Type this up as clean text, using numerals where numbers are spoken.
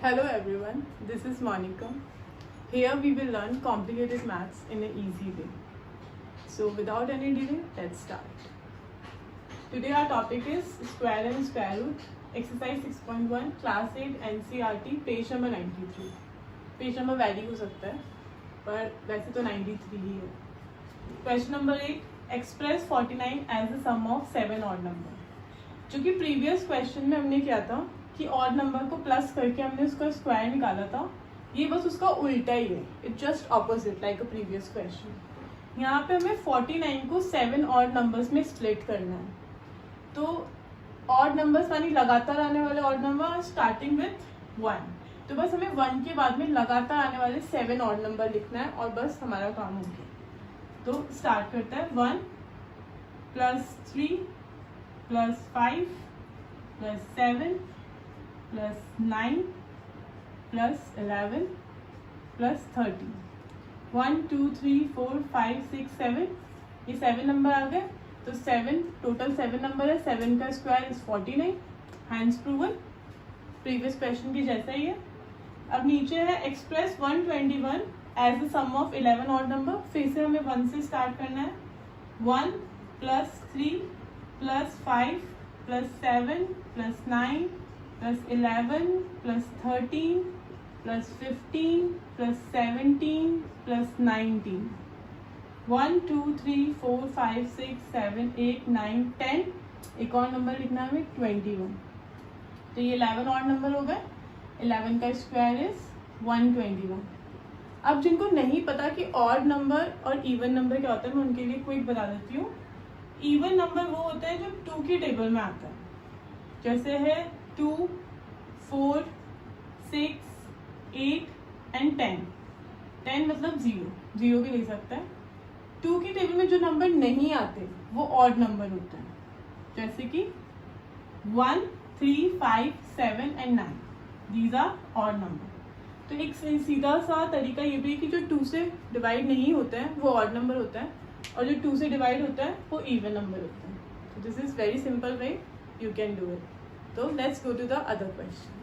Hello everyone, this is Monika. Here we will learn complicated maths in an easy way. So without any delay, let's start. Today our topic is square and square root, exercise 6.1, class 8 NCERT, page number 93. Page number vary हो सकता है पर वैसे तो 93 ही है. Question number 8, express 49 as a sum of 7 odd number. जो कि प्रीवियस क्वेश्चन में हमने किया था कि ऑड नंबर को प्लस करके हमने उसका स्क्वायर निकाला था. ये बस उसका उल्टा ही है, it just opposite like a previous question. यहाँ पे हमें 49 को 7 ऑड नंबर्स में स्प्लिट करना है. तो ऑड नंबर्स यानी लगातार आने वाले ऑड नंबर स्टार्टिंग विथ 1. तो बस हमें 1 के बाद में लगातार आने वाले 7 ऑड नंबर लिखना है और बस हमारा काम हो गया. तो स्टार्ट करता है 1 plus 3 plus 5 plus 7 plus 9 plus 11 plus 13. 1 2 3 4 5 6 7 ये 7 नंबर आ गए. तो 7 टोटल 7 नंबर है. 7 का square is 49. Hence proven. Previous question की जैसा ही है. अब नीचे है express 121 as a sum of 11 odd number. फिर से हमें 1 से स्टार्ट करना है. 1 plus 3 plus 5 plus 7 plus 9 plus 11 plus 13 plus 15 plus 17 plus 19. 1 2 3 4 5 6 7 8 9 10. एक और नंबर लिखना है हमें 21. तो ये 11 ऑड नंबर हो गए. 11 का स्क्वायर इज 121. अब जिनको नहीं पता कि ऑड नंबर और इवन नंबर क्या होता है, मैं उनके लिए क्विक बता देती हूँ. इवन नंबर वो होता है जो 2 की टेबल में आता है. जैसे है 2 4 6 8 एंड 10. 10 मतलब 0 भी ले सकता है. 2 की टेबल में जो नंबर नहीं आते वो ऑड नंबर होते हैं. जैसे कि 1 3 5 7 and 9. These are odd number. तो एक सीधा सा तरीका ये भी है कि जो 2 से डिवाइड नहीं होते हैं वो ऑड नंबर होता है और जो 2 से डिवाइड होता है वो इवन नंबर होता है. तो this is very simple way you can do it. तो let's go to the other question.